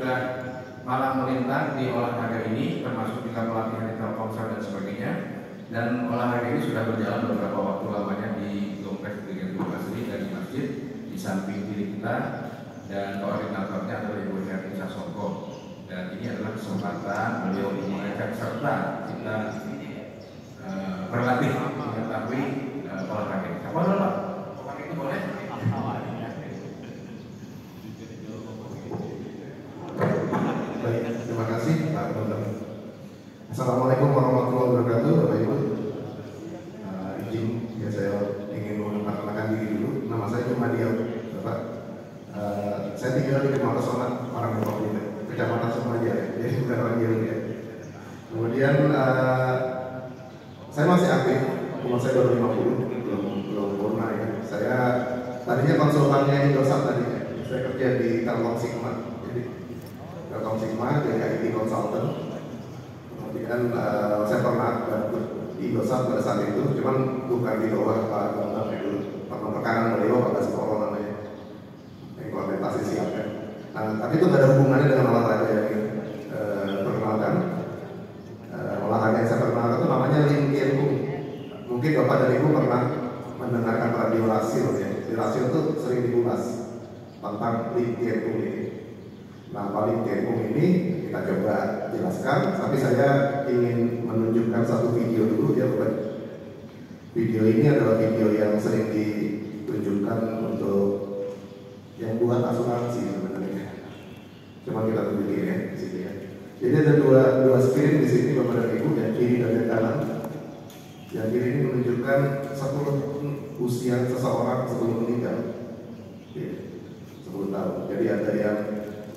sudah malang melintang di olahraga ini, termasuk juga pelatihan di Telkomsel dan sebagainya. Dan olahraga ini sudah berjalan beberapa waktu lamanya di Kompleks Brigade Basri dan di masjid di samping diri kita, dan koordinatornya adalah Ibu Herni Sasongko. Dan ini adalah kesempatan beliau mengajak serta kita berlatih mengetahui olahraga. Apa Pak? Olahraga itu boleh? Baik, terima kasih Pak Dokter. Assalamualaikum warahmatullahi wabarakatuh, Bapak Ibu. Izin ya, saya ingin memperkenalkan diri dulu. Nama saya Jumadia, Bapak. Saya tinggal di Kecamatan Sonat, orang Depok ini, Kecamatan Sumadia, jadi bukan orang Jawa ya. Kemudian saya masih aktif, umur saya baru 50, belum purna ya. Saya tadinya konsultannya Indosat tadinya. Saya kerja di Telkom Sigma, Telkom Sigma jadi IT consultant. Kemudian saya pernah di Indosat pada saat itu, cuman bukan di bawah Pak Bambang itu, pernah beliau pada sekolah namanya implementasi siap ya. Tapi itu tidak ada hubungannya dengan olahraga yang perkenalkan. Olahraga yang saya perkenalkan itu namanya Lim Kien Kung. Mungkin Bapak dan Ibu pernah mendengarkan radio Rasil ya. Di Rasil itu sering dibahas tentang Lim Kien Kung ini. Nah, Lim Kien Kung ini kita coba jelaskan, tapi saya ingin menunjukkan satu video dulu ya Bapak. Video ini adalah video yang sering ditunjukkan untuk yang buat asuransi sebenarnya. Cuma kita tunjukin ya di sini ya. Jadi ada dua screen di sini Bapak dan Ibu, yang kiri dan yang kanan. Yang kiri ini menunjukkan 10 usia seseorang sebelum meninggal. Ya, 10 tahun. Jadi ada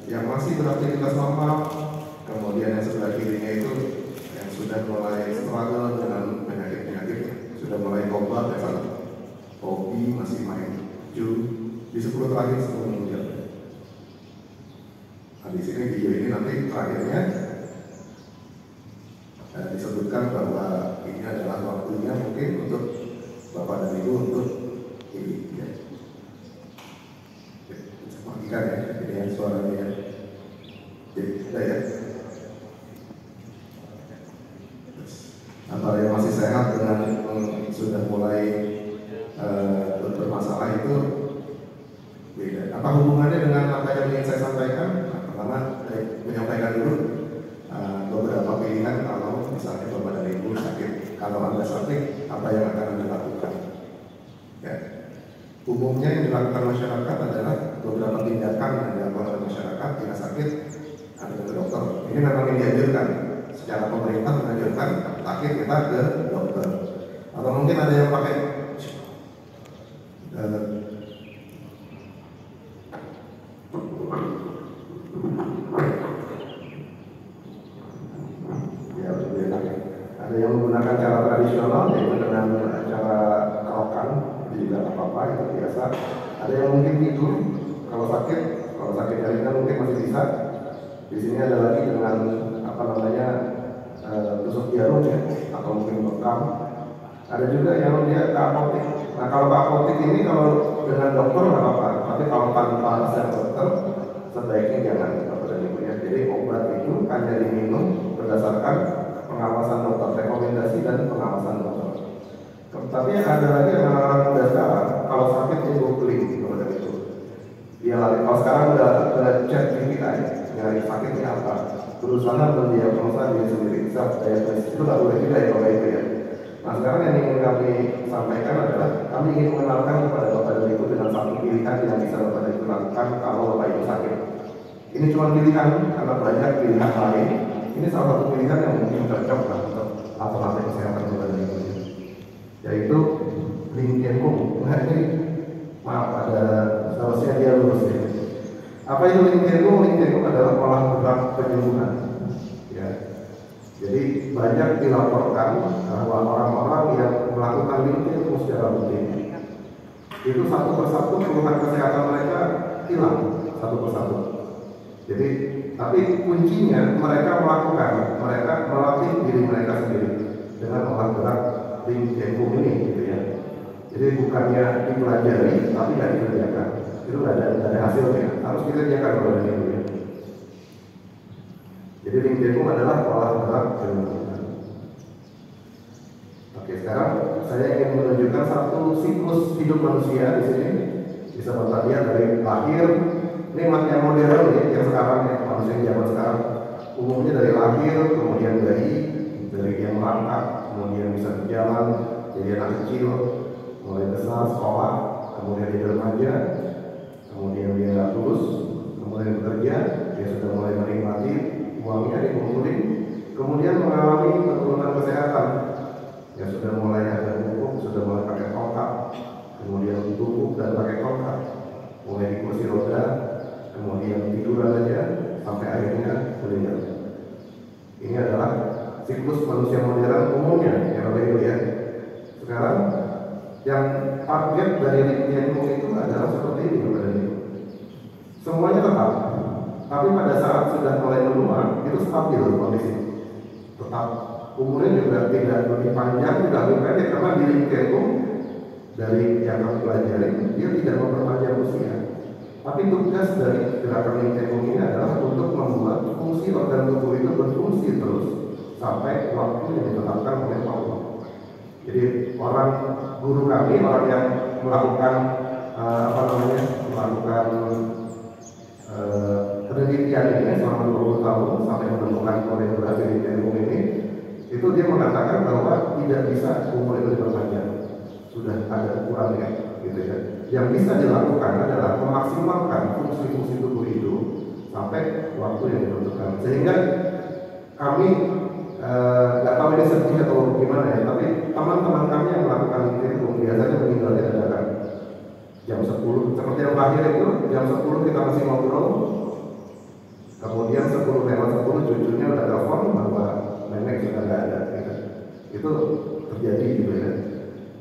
yang masih beraktivitas normal, kemudian yang sebelah kirinya itu yang sudah mulai struggle dengan penyakit-penyakit, sudah mulai obat, hobi, masih main judi. Di 10 terakhir sebelum meninggal. Nah, di sini video ini nanti terakhirnya disebutkan bahwa ini adalah waktunya mungkin untuk Bapak dan Ibu untuk ini ya. Saya pastikan ya, ini yang suaranya ya. Jadi ada ya. Antara yang masih sehat dengan sudah mulai bermasalah itu beda. Apa hubungannya dengan apa yang ingin saya sampaikan? Nah, pertama, saya menyampaikan dulu beberapa pilihan kalau misalnya Bapak dan Ibu sakit. Kalau Anda sakit, apa yang akan Anda lakukan? Ya. Umumnya yang dilakukan masyarakat adalah beberapa tindakan yang dilakukan oleh masyarakat jika sakit, ada ke dokter. Ini memang yang dianjurkan. Secara pemerintah menganjurkan sakit kita ke dokter. Atau mungkin ada yang pakai ada yang menggunakan cara tradisional, yaitu dengan cara kerokan, itu juga apa-apa, itu biasa. Ada yang mungkin tidur, kalau sakit jaringan mungkin masih bisa. Di sini ada lagi dengan apa namanya tusuk jarum ya, atau mungkin bekam. Ada juga yang dia ke apotek. Nah, kalau ke apotek ini kalau dengan dokter nggak apa-apa, tapi kalau tanpa resep dokter sebaiknya jangan, Bapak dan Ibu ya. Jadi obat itu hanya diminum berdasarkan pengawasan dokter, rekomendasi dan pengawasan dokter. Tapi ada lagi yang orang-orang muda sekarang, kalau sakit dia googling, Bapak dan Ibu. Dia lari. Kalau sekarang udah chat di kita ya, nyari sakitnya apa, berusaha mendiagnosa diri sendiri. Itu nggak boleh juga ya Bapak Ibu ya. Nah, sekarang yang ingin kami sampaikan adalah kami ingin mengenalkan kepada Bapak dan Ibu dengan satu pilihan yang bisa Bapak dan Ibu lakukan kalau Bapak Ibu sakit. Ini cuma pilihan karena banyak pilihan lain. Ini salah satu pilihan yang mungkin cocok lah untuk alternatif kesehatan Bapak dan Ibu, yaitu Lim Kien Kung. Nah, ini maaf ada seharusnya dia lurus ya. Apa itu Lim Kien Kung? Lim Kien Kung adalah olah gerak penyembuhan. Ya. Jadi banyak dilaporkan bahwa orang-orang yang melakukan Lim Kien Kung secara rutin itu satu persatu keluhan kesehatan mereka hilang satu persatu. Jadi, tapi kuncinya mereka melatih diri mereka sendiri dengan olah gerak Lim Kien Kung ini, gitu ya. Jadi bukannya dipelajari, tapi nggak dikerjakan. Itu nggak ada hasilnya. Harus dikerjakan oleh diri. Jadi LinkedIn adalah olah gerak keilmuan. Oke, sekarang saya ingin menunjukkan satu siklus hidup manusia di sini. Bisa Bapak lihat dari lahir. Ini yang modern ya, yang sekarang ya, manusia yang zaman sekarang. Umumnya dari lahir, kemudian bayi, dari yang merangkak, kemudian bisa berjalan, jadi anak kecil, mulai besar sekolah, kemudian dia remaja, kemudian dia nggak lulus, kemudian bekerja, dia sudah mulai menikmati uangnya dikumpulin, kemudian mengalami penurunan kesehatan, ya sudah mulai ada pupuk, sudah mulai pakai tongkat, kemudian tubuh dan pakai tongkat, mulai di kursi roda, kemudian tiduran aja sampai akhirnya meninggal. Ini adalah siklus manusia modern umumnya, ya Bapak Ibu ya. Sekarang yang target dari LinkedIn itu adalah seperti ini Bapak Ibu. Semuanya tetap, tapi pada saat sudah mulai menua itu stabil kondisi. Tetap umurnya juga tidak lebih panjang, tidak lebih pendek, karena di LinkedIn dari yang kami pelajari dia tidak memperpanjang usia. Tapi tugas dari gerakan LinkedIn ini adalah untuk membuat fungsi organ tubuh itu berfungsi terus sampai waktu yang ditetapkan oleh Allah. Jadi orang guru kami, orang yang melakukan melakukan penelitian ini selama 20 tahun sampai menemukan koreografi LinkedIn ini, itu dia mengatakan bahwa tidak bisa umur itu diperpanjang, sudah ada ukurannya, gitu ya. Yang bisa dilakukan adalah memaksimalkan fungsi-fungsi tubuh itu sampai waktu yang ditentukan. Sehingga kami nggak tahu ini sedih atau gimana ya, tapi teman-teman kami yang melakukan itu biasanya meninggalnya dadakan jam 10. Seperti yang terakhir itu jam 10 kita masih ngobrol, kemudian 10 lewat 10 cucunya udah telepon bahwa nenek sudah nggak ada, gitu. Itu terjadi gitu ya.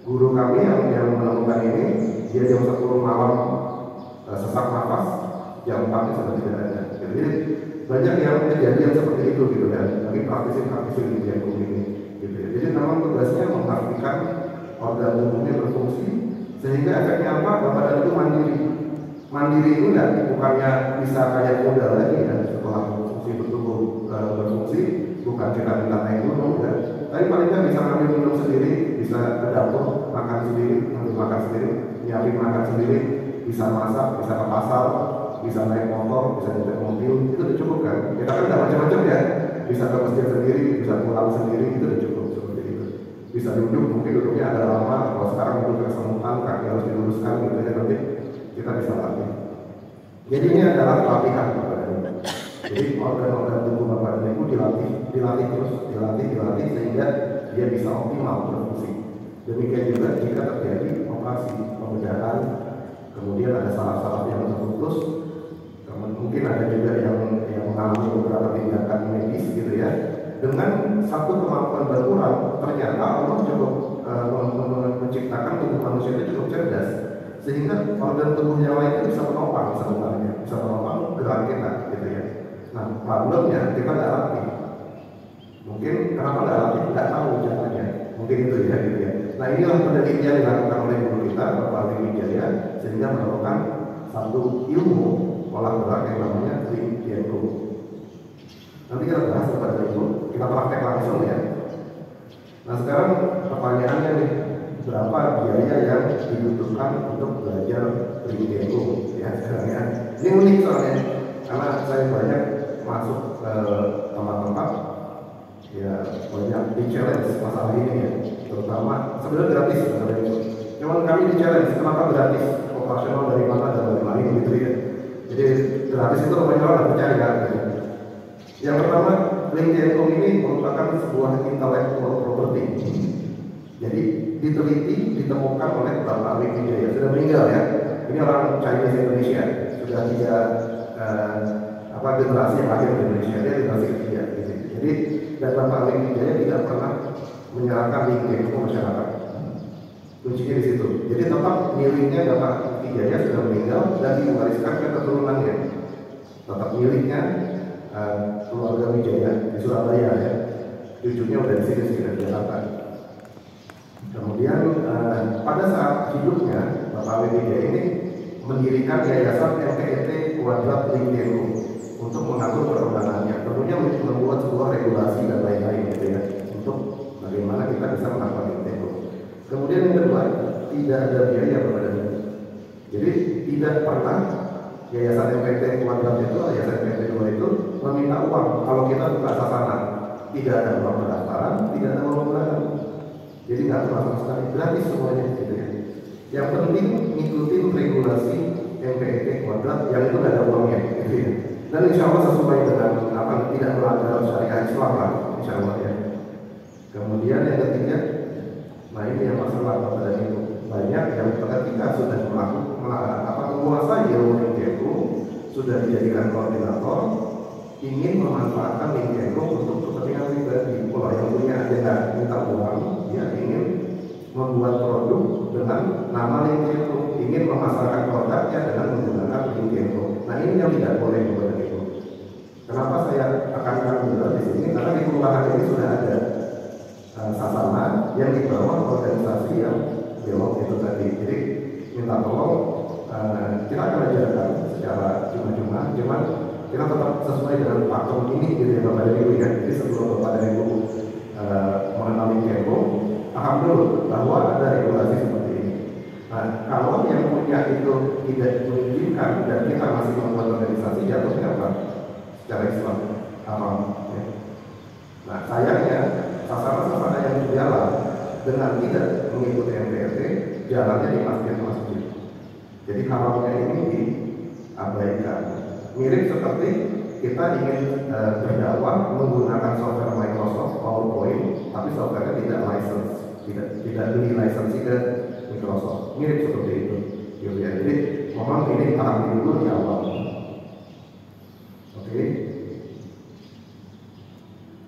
Guru kami yang menemukan ini, dia jam 10 malam sesak nafas, jam 4 sudah tidak ada. Jadi banyak yang kejadian seperti itu gitu kan. Tapi praktisi di Jagung ini, gitu ya. Jadi memang tugasnya memastikan organ tubuhnya berfungsi, sehingga efeknya apa? Badan itu mandiri. Mandiri itu bukannya bisa kayak modal lagi ya, setelah fungsi tubuh berfungsi, bukan kita minta naik gunung ya. Tapi paling nggak bisa ngambil minum sendiri, bisa ke dapur makan sendiri, ngambil makan sendiri, nyiapin makan sendiri, bisa masak, bisa ke pasar, bisa naik motor, bisa naik mobil, itu udah cukup kan? Kita kan udah macam-macam ya, bisa ke masjid sendiri, bisa pulang sendiri, itu udah cukup seperti itu. Bisa duduk, mungkin duduknya agak lama, kalau sekarang duduk kesemutan, kaki harus diluruskan gitu ya, nanti kita bisa latih. Jadi ini adalah latihan Bapak dan Ibu. Jadi organ-organ tubuh Bapak dan Ibu dilatih terus, dilatih sehingga dia bisa optimal berfungsi. Demikian juga jika terjadi operasi pembedahan, kemudian ada saraf-saraf yang terputus, mungkin ada juga yang mengalami beberapa tindakan medis gitu ya. Dengan satu kemampuan berkurang, ternyata Allah cukup menciptakan tubuh manusia itu cukup cerdas, sehingga organ tubuh yang lain itu bisa menopang sebenarnya, bisa menopang gerak kita gitu ya. Nah, problemnya kita nggak latih. Mungkin kenapa nggak latih? Nggak tahu caranya. Mungkin itu ya gitu ya. Nah, inilah penelitian yang dilakukan oleh guru kita, Bapak Ali Wijaya, sehingga menemukan satu ilmu olah gerak yang namanya LinkedIn. Nanti kita bahas kepada Ibu, kita praktek langsung ya. Nah, sekarang pertanyaannya nih, berapa biaya yang dibutuhkan untuk belajar LinkedIn ya sekarang ya. Ini unik soalnya, karena saya banyak masuk ke tempat-tempat ya, banyak di challenge masalah ini ya, terutama sebenarnya gratis sebenarnya itu. Cuman kami di challenge, kenapa gratis? Operasional dari mana dan dari lain gitu ya. Jadi gratis itu banyak orang percaya gitu. Yang pertama, LinkedIn ini merupakan sebuah intellectual property. Jadi diteliti, ditemukan oleh Bapak Ali Wijaya, sudah meninggal ya. Ini orang Chinese Indonesia, sudah tiga generasi yang lahir di Indonesia, dia generasi ketiga. Gitu. Jadi dan Bapak Ali Wijaya tidak pernah menyerahkan LinkedIn ke masyarakat. Kuncinya di situ. Jadi tetap miliknya Bapak Wijaya sudah meninggal dan diwariskan ke keturunannya. Tetap miliknya keluarga Wijaya di Surabaya ya. Cucunya udah di sini di Jakarta. Kemudian pada saat hidupnya Bapak Ali Wijaya ini mendirikan yayasan LTET Kuadrat LinkedIn untuk mengatur perkembangannya. Tentunya membuat regulasi dan lain-lain gitu ya, untuk bagaimana kita bisa melakukan itu. Kemudian yang kedua, tidak ada biaya kepada ini. Jadi tidak pernah Yayasan MPT Kuadrat itu, Yayasan MPT 2 itu meminta uang kalau kita buka sasaran. Tidak ada uang pendaftaran, tidak ada uang bulanan. Jadi nggak terlalu sama sekali, gratis semuanya gitu ya. Yang penting ngikutin regulasi MPT Kuadrat yang itu nggak ada uangnya gitu ya. Dan insya Allah sesuai dengan apa, tidak melanggar syariat Islam lah, insya Allah ya. Kemudian yang ketiga, nah ini yang masalah pada itu banyak yang ketika sudah menguasai ilmu itu sudah dijadikan koordinator, ingin memanfaatkan LinkedIn untuk kepentingan pribadi. Kalau yang punya agenda minta uang, dia ingin membuat produk dengan nama LinkedIn, ingin memasarkan produknya dengan menggunakan LinkedIn. Nah ini yang tidak boleh kepada itu. Kenapa saya tekankan di sini? Karena di kelurahan ini sudah ada sasaran yang di bawah organisasi yang belok itu tadi. Jadi minta tolong kita akan ajarkan secara cuma-cuma, cuman kita tetap sesuai dengan pakem ini gitu ya Bapak dan Ibu ya. Jadi sebelum Bapak dan Ibu mengenali Kempo, paham dulu bahwa ada regulasi seperti ini. Nah, kalau yang punya itu tidak mengizinkan dan kita masih membuat organisasi, jatuhnya apa? Secara Islam haram. Ya. Nah, sayangnya sasaran-sasaran yang berjalan dengan tidak mengikuti MPRT, jalannya di masjid-masjid. Jadi haramnya ini diabaikan. Mirip seperti kita ingin berdakwah menggunakan software Microsoft PowerPoint, tapi softwarenya tidak license, tidak beli lisensi ke Microsoft. Mirip seperti itu. Gitu ya. Jadi mohon ini paham dulu di awal. Oke.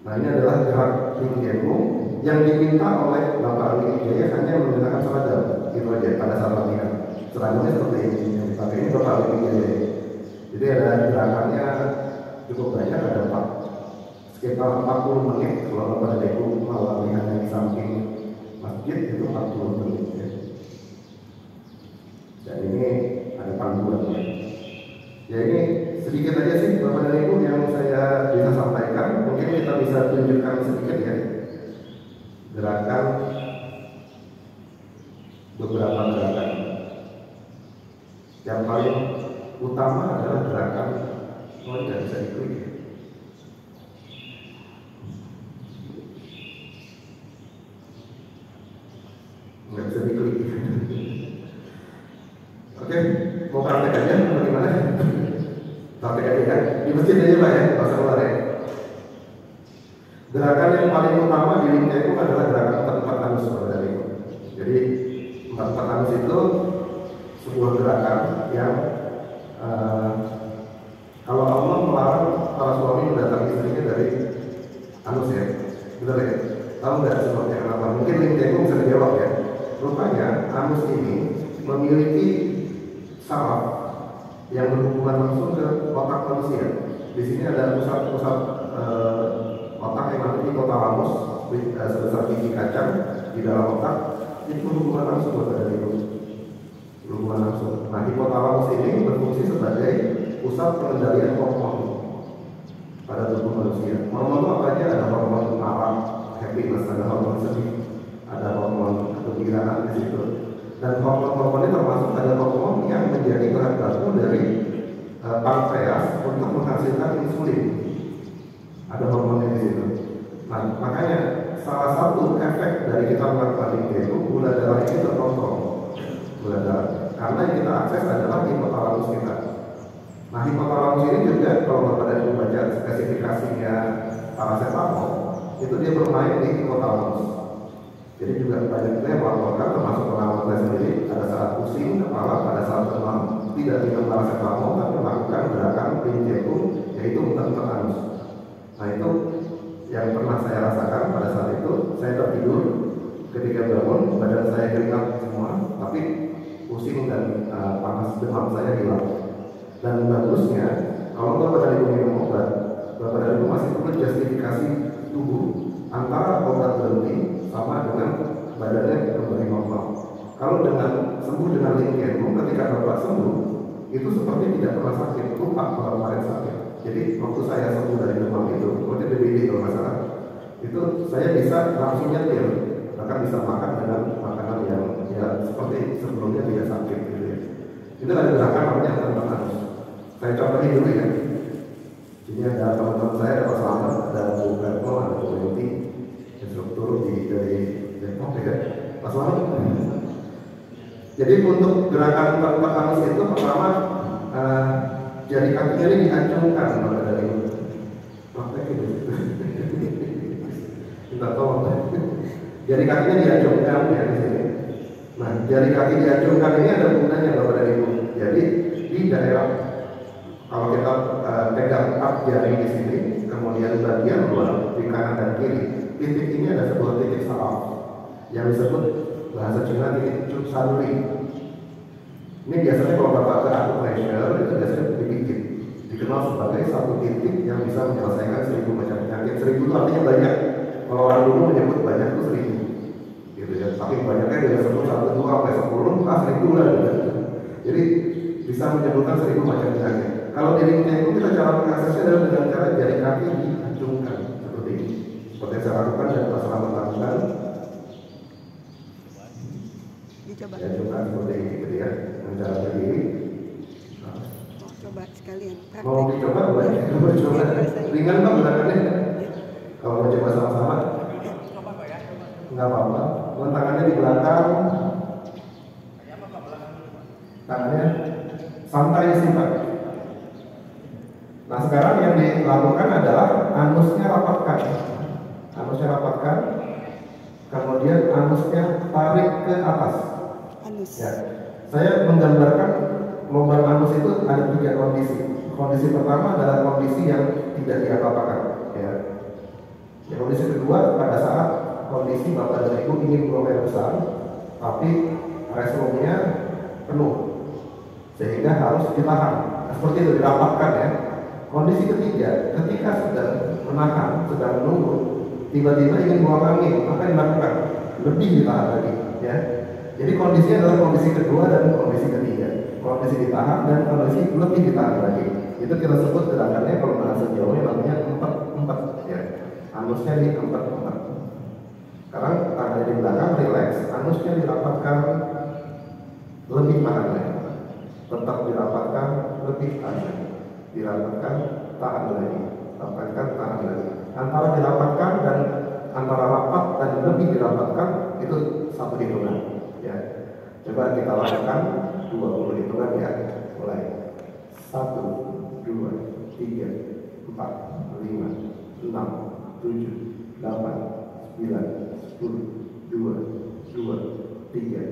Nah ini adalah gerak LinkedIn yang diminta oleh Bapak Ali Wijaya hanya menggunakan seragam, itu aja pada saat latihan. Seragamnya seperti ini yang dipakai ini Bapak Ali Wijaya. Jadi ada gerakannya cukup banyak, ada sekitar 40 menit kalau Bapak Ibu mau latihan yang di samping masjid itu 40 menit. Ya. Dan ini ada panduannya. Ya ini sedikit aja sih Bapak dan Ibu yang saya bisa sampaikan. Mungkin kita bisa tunjukkan sedikit ya gerakan, beberapa gerakan. Yang paling utama adalah gerakan tidak bisa diklik ya. Nggak bisa diklik. Oke, mau praktek aja bagaimana? Praktek aja kan? Di masjid aja Pak ya, nggak usah keluar ya. Gerakan yang paling utama di LinkedIn itu adalah gerakan 4 anus saudara ibu. Jadi 4 anus itu sebuah gerakan yang kalau Allah melarang para suami mendatangi istrinya dari anus ya, benar ya? Tahu nggak sebabnya kenapa? Mungkin LinkedIn bisa dijawab ya. Rupanya anus ini memiliki saraf yang berhubungan langsung ke otak manusia. Di sini ada pusat-pusat otak yang nanti hipotalamus sebesar biji kacang di dalam otak. Ini berhubungan langsung pada itu. Berhubungan langsung. Nah, hipotalamus ini berfungsi sebagai pusat pengendalian hormon pada tubuh manusia. Hormon itu apa aja? Ada hormon marah, happiness, ada hormon sedih, ada hormon kegembiraan di situ. Dan hormon-hormon ini termasuk ada hormon yang menjadi bahan baku dari pankreas untuk menghasilkan insulin. Ada hormonnya di situ. Nah, makanya salah satu efek dari kita melakukan itu gula darah ini terkontrol. Gula darah. Karena yang kita akses adalah hipotalamus kita. Nah, hipotalamus ini juga kalau Bapak dan Ibu baca spesifikasinya paracetamol, itu dia bermain di hipotalamus. Jadi juga banyak yang melaporkan termasuk pengalaman saya sendiri, ada saat pusing kepala, pada saat demam, tidak minum paracetamol tapi melakukan gerakan pinjekum, yaitu muter-muter anus. Nah itu yang pernah saya rasakan pada saat itu. Saya tertidur, ketika bangun badan saya keringat semua, tapi pusing dan panas demam saya hilang. Dan bagusnya kalau Bapak dan Ibu minum obat, Bapak dan Ibu masih perlu justifikasi tubuh antara obat berhenti sama dengan badannya kembali normal. Kalau dengan sembuh dengan LinkedIn, ketika Bapak sembuh, itu seperti tidak pernah sakit, lupa kalau kemarin sakit. Jadi waktu saya sembuh dari demam itu, kemudian DBD kalau nggak salah, itu saya bisa langsung nyetir, bahkan bisa makan dengan makanan yang ya seperti sebelumnya tidak sakit gitu ya. Itu ada gerakan namanya tanpa anus. Saya contohin dulu ya. Ini ada teman-teman saya, ada Pak Selamat, ada Bu Berno, ada Bu Yenti, instruktur dari Depok ya. Pak Selamat. Jadi untuk gerakan tanpa anus itu pertama jari kakinya ini diacungkan dari praktek itu. Kita tolong. Jari kakinya diacungkan ya di sini. Nah, jari kaki diacungkan ini ada gunanya Bapak dan Ibu. Jadi di daerah kalau kita pegang empat jari di sini, kemudian bagian luar di kanan dan kiri, titik ini ada sebuah titik saraf yang disebut bahasa Cina titik Chu Sanri. Ini biasanya kalau Bapak ke acupressure itu biasanya dibikin, dikenal sebagai satu titik yang bisa menyelesaikan 1000 macam penyakit. 1000 itu artinya banyak. Kalau orang dulu menyebut banyak itu 1000, gitu ya. Saking banyaknya dia sebut 1, 2, sampai 10, 1000 lah gitu. Jadi bisa menyebutkan 1000 macam penyakit. Kalau di ringnya itu kita cara mengaksesnya adalah dengan cara jari kaki diacungkan seperti ini. Seperti yang saya lakukan dan Pak Selamat lakukan. Diacungkan seperti ini, gitu ya. Dengan cara berdiri. Coba sekalian. Mau dicoba boleh? Coba. Ringan Pak gerakannya. Kalau mau coba sama-sama. Enggak apa-apa. Tangannya di belakang. Tangannya santai sih Pak. Nah sekarang yang dilakukan adalah anusnya rapatkan. Anusnya rapatkan. Kemudian anusnya tarik ke atas. Anus. Ya. Saya menggambarkan lubang anus itu ada 3 kondisi. Kondisi pertama adalah kondisi yang tidak diapa-apakan. Ya. Yang kondisi kedua pada saat kondisi Bapak dan Ibu ingin buang air besar, tapi restroomnya penuh, sehingga harus ditahan. Nah, seperti itu dirapatkan ya. Kondisi ketiga, ketika sedang menahan, sedang menunggu, tiba-tiba ingin buang angin, apa yang dilakukan? Lebih ditahan lagi, ya. Jadi kondisinya adalah kondisi kedua dan kondisi ketiga. Kondisi ditahan dan kondisi lebih ditahan lagi. Itu kita sebut gerakannya kalau bahasa Jawanya namanya 4-4, ya. Anusnya di 4-4. Sekarang tangannya di belakang, relax, anusnya dirapatkan, lebih tahan lagi. Tetap dirapatkan, lebih tahan lagi. Dirapatkan, tahan lagi, rapatkan, tahan lagi. Antara dirapatkan dan antara rapat dan lebih dirapatkan itu satu hitungan. Ya, coba kita lakukan 20 hitungan ya. Mulai 1, 2, 3, 4, 5, 6, 7, 8, 9, 10, 2, 3,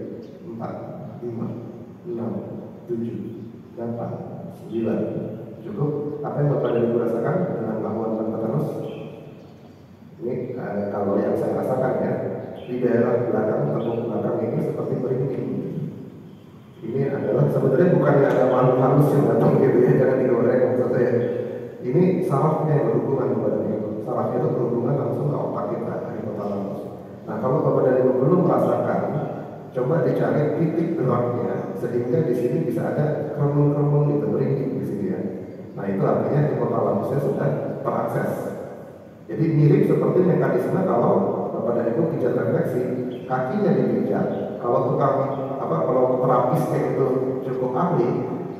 4, 5, 6, 7, 8, 9. Cukup? Apa yang Bapak dan Ibu rasakan dengan melakukan tanpa terus? Ini kalau yang saya rasakan ya, di daerah belakang, tepung belakang ini seperti merinding. Ini adalah sebenarnya bukannya ada makhluk halus yang datang gitu ya, jangan digoreng maksud saya. Ini sarafnya yang berhubungan kepada itu. Sarafnya itu berhubungan langsung ke otak kita, hipotalamus. Nah kalau Bapak dan Ibu belum merasakan, coba dicari titik geraknya sehingga di sini bisa ada kremung-kremung gitu merinding di sini ya. Nah itu artinya hipotalamusnya sudah terakses. Jadi mirip seperti mekanisme kalau Bapak dan Ibu pijat refleksi, kakinya dipijat. Kalau kalau terapisnya itu cukup ahli,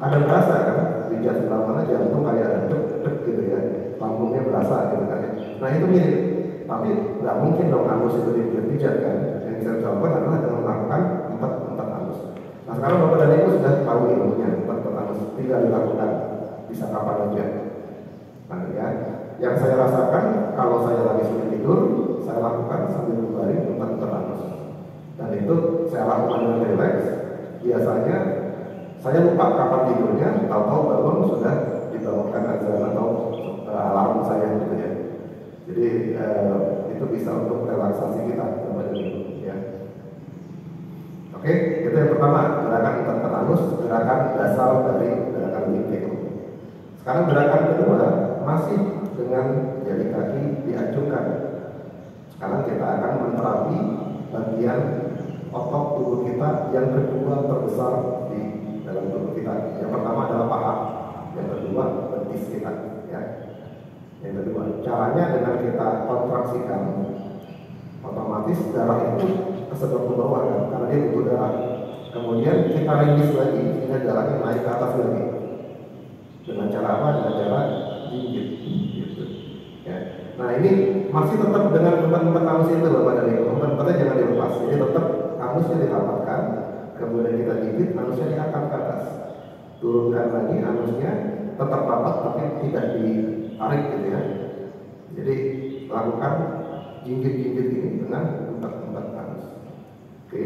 ada berasa kan? Pijat sebelah mana jantung kayak ada deg-deg gitu ya, lambungnya berasa gitu kan. Nah itu mirip, tapi nggak mungkin dong anus itu dipijat kan. Yang saya lakukan adalah dengan melakukan 4 anus. Nah sekarang Bapak dan Ibu sudah tahu ilmunya 4 anus, tinggal dilakukan. Bisa kapan aja. Nah, ya. Yang saya rasakan kalau saya lagi sulit tidur, saya lakukan sambil berbaring 4 anus. Dan itu saya lakukan dengan relax. Biasanya saya lupa kapan tidurnya, tahu-tahu bangun sudah dibawakan azan atau alarm saya gitu ya. Jadi itu bisa untuk relaksasi kita kepada itu ya. Oke, itu yang pertama, gerakan 4 anus, gerakan dasar dari gerakan limpiku. Sekarang gerakan kedua masih dengan jari kaki diacungkan. Sekarang kita akan menterapi bagian otot tubuh kita yang kedua terbesar di dalam tubuh kita. Yang pertama adalah paha, yang kedua betis kita. ya. Yang kedua, caranya dengan kita kontraksikan, otomatis darah itu kesedot ke bawah kan, karena dia butuh darah. Kemudian kita rilis lagi, sehingga darahnya naik ke atas lagi. Dengan cara apa? Dengan cara jinjit, gitu. Ya. Nah ini masih tetap dengan empat-empat anus itu loh Pak Dari. Empat-empatnya jangan dilepas. Jadi tetap anusnya dirapatkan, kemudian kita gigit, anusnya diangkat ke atas. Turunkan lagi anusnya, tetap rapat tapi tidak ditarik gitu ya. Jadi lakukan jinjit-jinjit ini dengan empat-empat anus. Oke.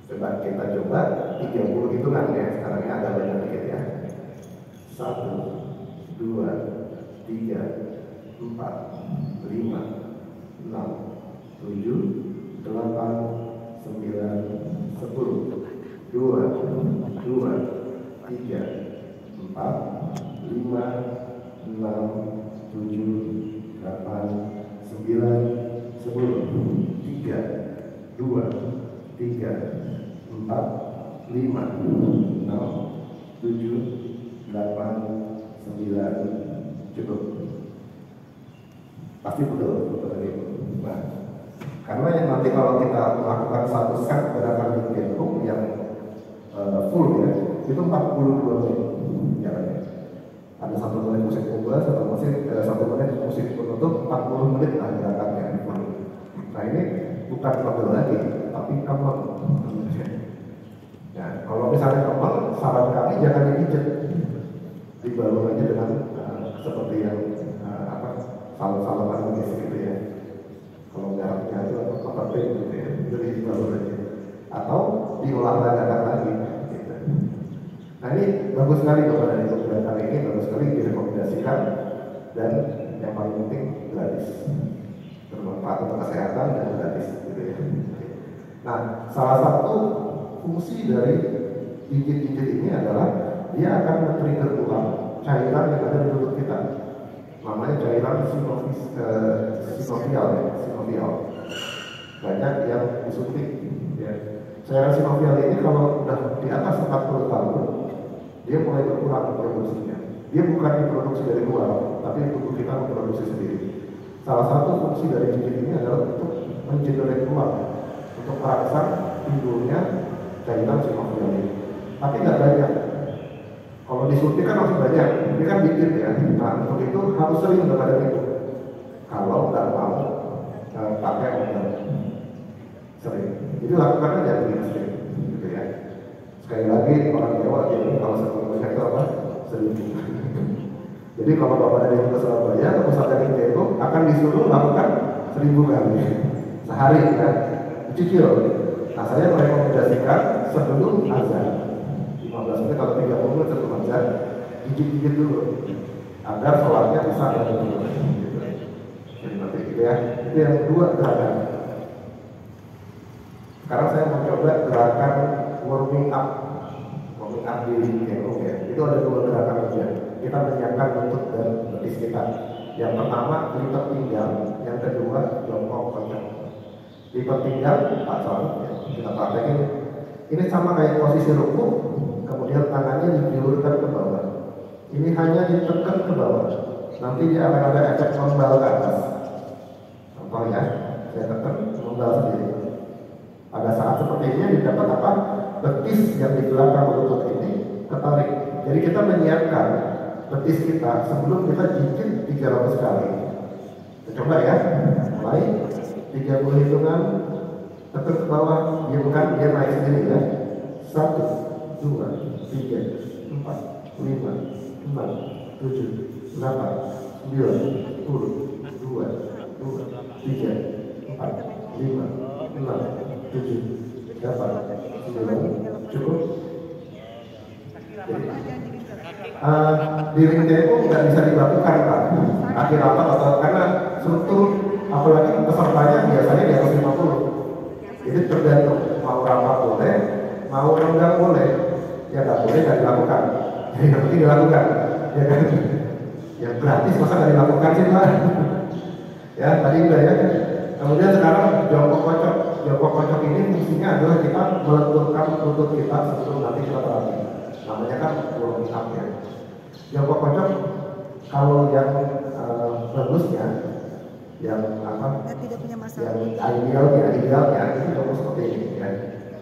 Coba kita coba 30 hitungan ya. Sekarang ini agak banyak dikit ya. 1, 2, 3, 4, 5, 6, 7, 8, 9, 10, 2, 3, 4, 5, 6, 7, 8, 9, 10, 3, 2, 3, 4, 5, 6, 7, 8, 9, cukup. Pasti betul seperti itu. Nah, karena yang nanti kalau kita melakukan satu set gerakan di tempo yang full ya, itu 42 menit jalannya. Ada 1 menit musik pembuka, 1 menit musik penutup, 40 menit lah gerakannya. Nah ini bukan pegel lagi, tapi kemel. Nah, kalau misalnya kemel, saran kami jangan dipijat, dibalut aja dengan seperti yang salam-salaman gitu ya. Kalau jaraknya itu apa gitu ya, jadi dibalut aja. Atau diolahragakan lagi. Gitu. Nah ini bagus sekali kepada gerakan ini, bagus sekali direkomendasikan dan yang paling penting gratis, bermanfaat untuk kesehatan dan gratis. Gitu ya. Nah, salah satu fungsi dari jinjit-jinjit ini adalah dia akan men-trigger ulang cairan yang ada di tubuh kita. Namanya cairan sinovial ya, sinovial. Banyak yang disuntik. Ya. Cairan sinovial ini kalau udah di atas 40 tahun, dia mulai berkurang produksinya. Dia bukan diproduksi dari luar, tapi tubuh kita memproduksi sendiri. Salah satu fungsi dari jinjit ini adalah untuk mengenerate ulang, untuk merangsang timbulnya cairan sinovial ini. Tapi nggak banyak. Kalau disuntik kan harus banyak, ini kan dikit ya. Nah untuk itu harus sering kepada itu. Kalau nggak mau pakai obat sering. Jadi lakukan aja begini sering, gitu ya. Sekali lagi orang Jawa jadi kalau sebelumnya itu apa? Sering. Jadi kalau Bapak dari ke Surabaya, ke pusat dari itu akan disuruh lakukan 1000 kali sehari ya. Cicil. Nah saya merekomendasikan sebelum azan 15 menit atau 30 menit sebelum azan gigit-gigit dulu agar sholatnya bisa dulu gitu. Jadi nanti gitu ya. Itu yang kedua gerakan. Sekarang saya mau coba gerakan warming up di kengkong ya. Itu ada 2 gerakan saja. Kita menyiapkan lutut dan betis kita. Yang pertama lipat pinggang, yang kedua jongkok kocok. Lipat pinggang, pasang, ya. Kita praktekin. Ini sama kayak posisi ruku, kemudian tangannya diulurkan ke bawah. Ini hanya ditekan ke bawah. Nanti dia akan ada efek membal ke atas. Contoh ya, saya tekan membal sendiri. Pada saat seperti ini didapat apa? Betis yang di belakang lutut ini ketarik. Jadi kita menyiapkan betis kita sebelum kita jinjit 300 kali. Kita coba ya, mulai 30 hitungan, tekan ke bawah, diamkan, dia naik sendiri ya. 1, 2, 3, 4, 5, 6, 7, 8, 9, 10, 2, 3, 4, 5, 6, 7, 8, 9, cukup. Di ring tempo nggak bisa dilakukan Pak, akhir rapat atau karena struktur apalagi pesertanya biasanya di atas 50. Jadi tergantung mau rapat boleh, mau renggang boleh, ya nggak boleh nggak dilakukan. Jadi yang penting dilakukan, ya kan? Yang gratis masa nggak dilakukan sih Pak? Ya tadi udah ya. Kemudian sekarang jongkok kocok. Jongkok kocok ini fungsinya adalah kita melenturkan lutut kita sebelum nanti kita terapin. Namanya kan warming up ya. Jongkok kocok Kalau yang bagusnya, yang apa? Tidak punya masalah. Yang idealnya itu bagus seperti ini, ya,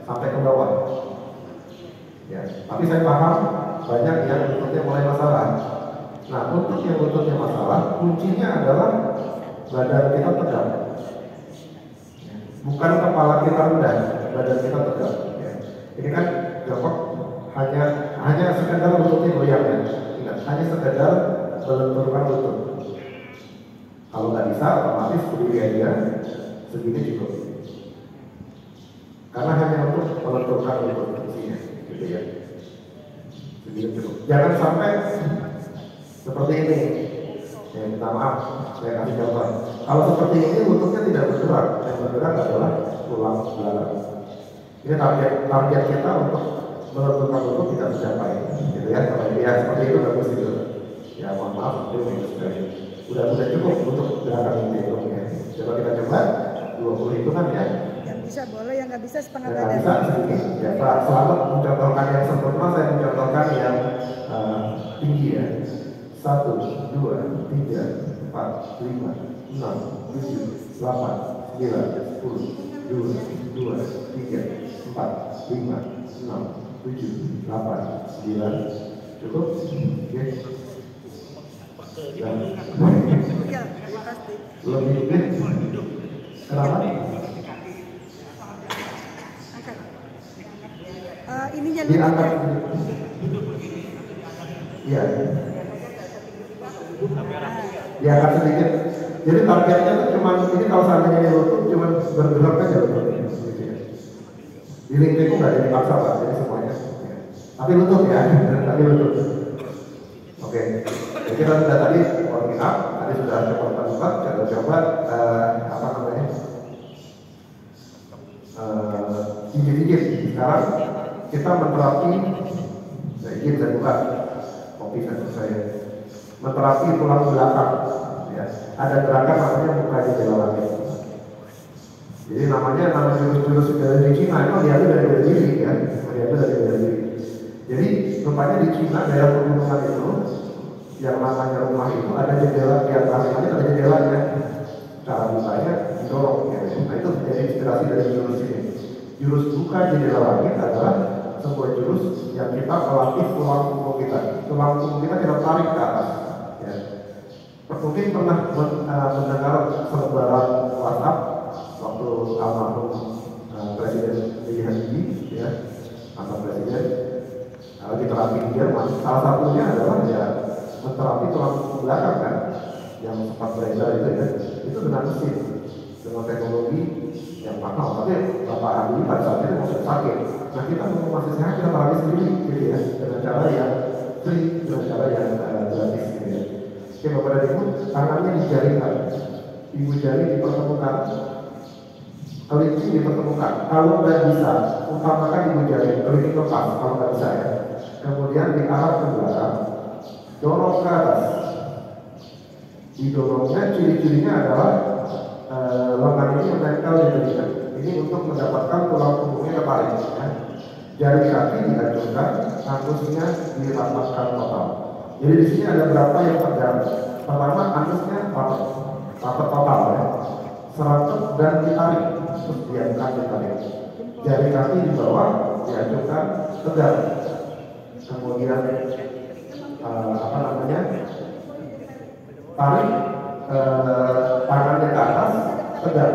sampai ke bawah. Ya, tapi saya paham banyak yang lututnya mulai masalah. Nah, untuk yang lututnya masalah, kuncinya adalah badan kita tegak. Bukan kepala kita rendah, badan kita tegak. Ya. Ini kan jongkok hanya sekedar lututnya goyang, ya. Ingat, hanya sekedar melenturkan lutut. Kalau nggak bisa, otomatis berdiri aja, segini cukup. Karena hanya untuk melenturkan lutut fungsinya, gitu ya. Segini cukup. Jangan sampai seperti ini. Ya, minta maaf, saya kasih contoh. Kalau seperti ini lututnya tidak bergerak, yang bergerak adalah tulang belakang. Ini target kita untuk melenturkan lutut tidak tercapai, gitu ya. Kalau dia seperti itu bagus gitu. Ya mohon maaf, itu udah cukup untuk gerakan ini itu. Ya. Coba kita coba 20 hitungan ya. Yang bisa boleh, yang nggak bisa setengah Yang badan. bisa sedikit. Ya Pak, selamat mencontohkan yang sempurna, saya mencontohkan yang tinggi ya. 1, 2, 3, 4, 5, 6, 7, 8, 9, 10, 2, 3, 4, 5, 6, 7, 8, 9. Cukup? Oke. Ya, pasti. Lebih dikit. Kenapa? Angkat. Ininya Diangkat. Iya. Diangkat sedikit. Jadi targetnya tuh cuma ini, kalau seandainya ini lutut cuma bergerak aja lututnya. Di link itu nggak jadi paksa Pak, jadi semuanya. Tapi lutut ya, tapi lutut. Oke. Jadi kita sudah tadi warming up, tadi sudah coba apa namanya? Dikit-dikit. Sekarang kita menterapi, saya ingin saya buka kopi saya. Menterapi tulang belakang. Ya. Ada gerakan namanya buka jendela langit. Jadi nama jurus-jurus dari Cina itu diambil dari bela diri, ya. Diambil dari bela diri. Jadi rupanya di Cina daerah pegunungan itu, yang namanya rumah itu ada jendela di atas, ada jendelanya. Cara bukanya didorong, ya. Nah itu menjadi inspirasi dari jurus ini. Jurus buka jendela langit adalah sebuah jurus yang kita melatih tulang punggung kita. Tulang punggung kita tarik ke atas. Ya. Mungkin pernah mendengar selebaran WhatsApp waktu almarhum Presiden B.J. Habibie, ya, mantan presiden, lagi terapi di Jerman. Salah satunya adalah ya menterapi tulang belakang kan, yang sempat beredar itu ya, itu dengan mesin, dengan teknologi yang mahal. Tapi Bapak Habibie pada saat itu masih sakit. Nah kita masih sehat, kita terapi sendiri, gitu ya, dengan cara yang free, dengan cara yang gratis, gitu ya. Oke Bapak dan Ibu, tangannya dijaringkan, ibu jari dipertemukan, kelinci dipertemukan. Kalau nggak bisa, utamakan ibu jari, kelinci lepas kalau nggak bisa ya. Kemudian diarah ke belakang, dorong ke atas. Didorongnya ciri-cirinya adalah lengan ini menempel di telinga. Ini untuk mendapatkan tulang punggungnya ketarik. Ya. Jari kaki dihancurkan, anusnya dirapatkan total. Jadi di sini ada berapa yang terjadi. Pertama, anusnya rapat total ya. Seratus dan ditarik, terus diamkan ditarik. Jari kaki di bawah dihancurkan, tegak. Kemudian apa namanya? Tarik tangannya ke atas, tegak.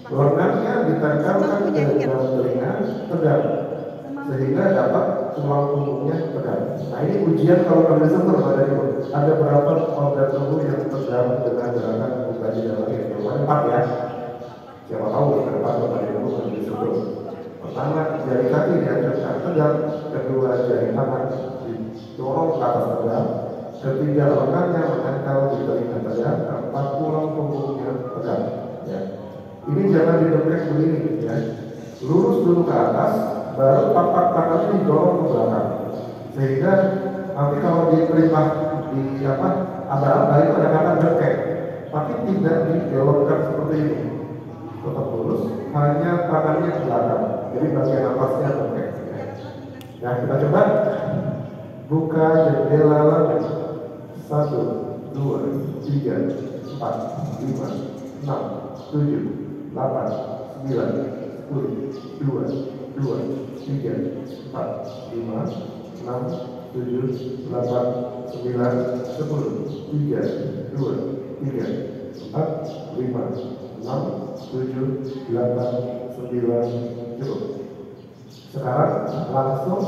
Lengannya ditempelkan ke dalam telinga, tegak. Sehingga dapat tulang punggungnya tegak. Nah ini ujian kalau kalian sempat pada itu. Ada berapa organ tubuh yang tegak dengan gerakan buka jendela langit? Jawabannya 4 ya. Siapa tahu ke depan pada itu akan disebut. Pertama, jari kaki dihancurkan tegak. Kedua, jari tangan didorong ke atas tegak. Ketiga, lengannya menempel di telinga tegak. Keempat, tulang punggungnya tegak. Ya. Ini jangan didongkrak begini, ya. Lurus dulu ke atas, baru tapak tangannya didorong ke belakang. Sehingga nanti kalau diperintah di aba-aba itu ada kata dongkrak, tapi tidak dibelokkan seperti ini. Tetap lurus, hanya tangannya ke belakang. Jadi bagian atasnya dongkrak. Nah kita coba buka jendela langit. 1, 2, 3, 4, 5, 6, 7, 8, 9, 10, 2, 2, 3, 4, 5, 6, 7, 8, 9, 10, 3, 2, 3, 4, 5, 6, 7, 8, 9, cukup. Sekarang langsung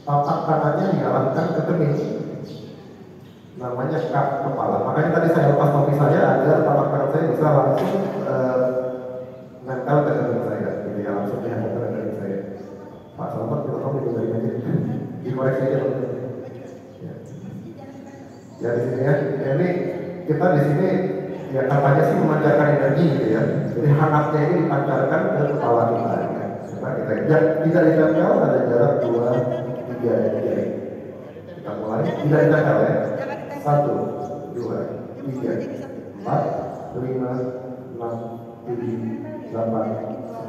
tapak tangannya diarahkan ke kening, namanya kap kepala. Makanya tadi saya lepas topi saya agar tapak tangan saya bisa langsung nempel ke kening saya, gitu ya, langsung dihadapkan ke kening saya. Pak Selamat, kita tahu dari aja, dikoreksi aja. Ya di sini ya, ini kita di sini ya katanya sih memancarkan energi gitu ya. Jadi hangatnya ini dipancarkan ke kepala kita. Ya. Nah, kita tidak ditempel, ada jarak 2, 3 jari. Kita mulai, tidak ditempel ya. 1, 2, 3, 4, 5, 6, 7, 8,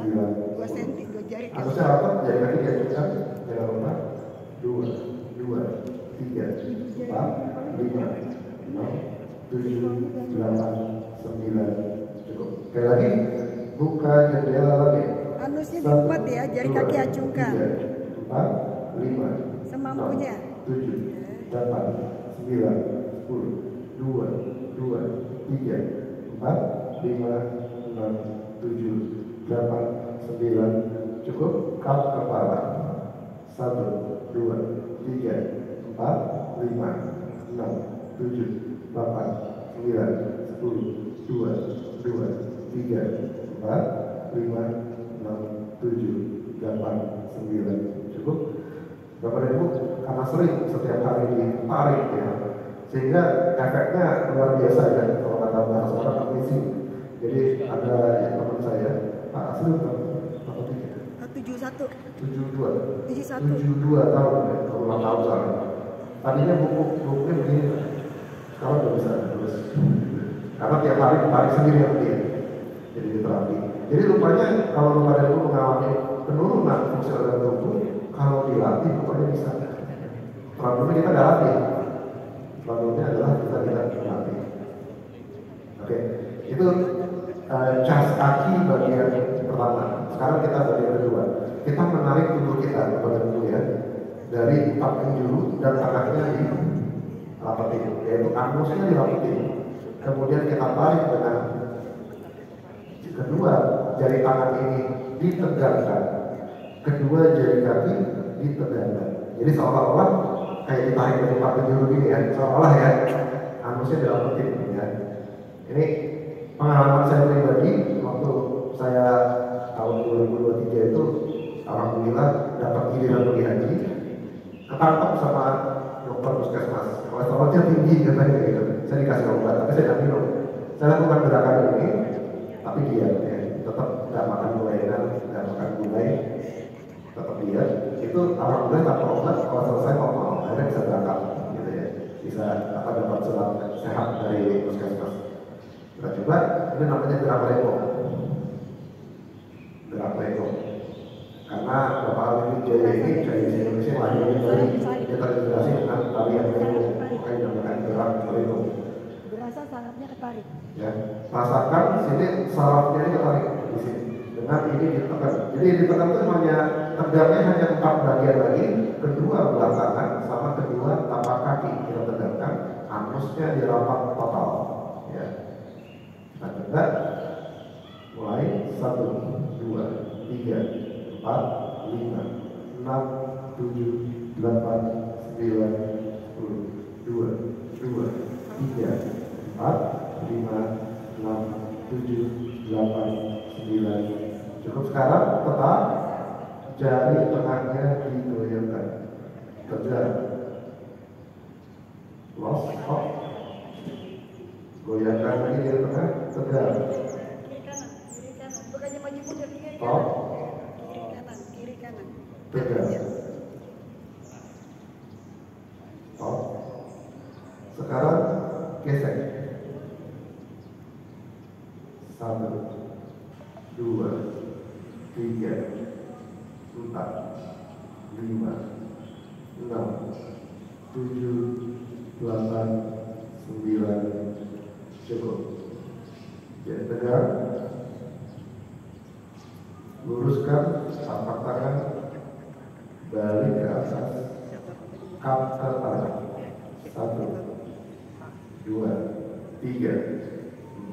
9, 10. Harusnya rapat, jari kaki diajukan, jangan lupa. 2, 3, 4, 5, 6, 7, 8, 9, cukup. Sekali lagi, buka jendela lagi. Anusnya diempat ya, jari kaki acungkan. 4, 5, semampunya. 7, 8, 9, 10, 2, 3, 4, 5, 6, 7, 8, 9, cukup. Kap kepala. 1, 2, 3, 4, 5, 6, 7, 8, 9, 10, 2, 3, 4, 5, 6, 7, 8, 9, cukup. Bapak dan Ibu, karena sering setiap hari ditarik ya, sehingga efeknya luar biasa ya, kalau kata bahasa orang amazing. Jadi ada yang teman saya, Pak Asli berapa 71. 72 tahun ya, ulang tahun soalnya. Tadinya bukunya begini, sekarang udah bisa terus. Karena tiap hari ditarik sendiri yang dia, jadi diterapi. Jadi rupanya kalau Bapak dan Ibu mengalami penurunan fungsi organ tubuh, kalau dilatih rupanya bisa. Problemnya kita nggak latih. Problemnya adalah kita tidak berlatih. Oke, itu cas kaki bagian pertama. Sekarang kita bagian kedua. Kita menarik tubuh kita, Bapak dan Ibu ya, dari empat penjuru dan tangannya dirapetin, yaitu anusnya dirapetin. Kemudian kita tarik dengan kedua jari tangan ini ditegangkan, kedua jari kaki ditegangkan. Jadi seolah-olah kayak ditarik dari empat penjuru gini ya, seolah-olah ya, anusnya dirapetin ya. Ini pengalaman saya pribadi waktu saya tahun 2023 itu, alhamdulillah dapat giliran pergi haji, ketangkep sama dokter puskesmas, kolesterolnya tinggi katanya gitu. Saya dikasih obat, tapi saya tidak minum. Saya lakukan gerakan ini, tapi diet ya, tetap nggak makan gorengan, nggak makan gulai, tetap diet. Itu alhamdulillah tanpa obat, kalau selesai normal, akhirnya bisa berangkat, gitu ya, bisa dapat surat sehat dari puskesmas. Kita coba, ini namanya gerak Lego. Gerak Lego. Karena Bapak Ali Jaya ini dari Indonesia lahir dari dia terintegrasi dengan tarian Lego, makanya dinamakan gerak Lego. Berasa sarafnya ketarik. Ya, rasakan sini sarafnya ini ketarik di sini. Dengan ini ditekan. Jadi ditekan itu hanya tegaknya hanya 4 bagian lagi, kedua belah tangan sama kedua tapak kaki kita tegakkan, anusnya dirapat total. Ya. Kita coba mulai 1, 2, 3, 4, 5, 6, 7, 8, 9, 10, 2, 3, 4, 5, 6, 7, 8, 9. Cukup. Sekarang tetap jari tengahnya digoyangkan. Tegak. Los, stop. Goyangkan lagi di tengah, tegak. Kiri kanan. Bukannya maju mundur, kiri Stop. kanan. Kiri kanan. Tegak. Stop. Sekarang gesek. 1, 2, 3, 4, 5, 6, 7, 8, 9, cukup. Jadi tegak, luruskan tapak tangan, balik ke atas, kap ke tangan. 1, 2, 3,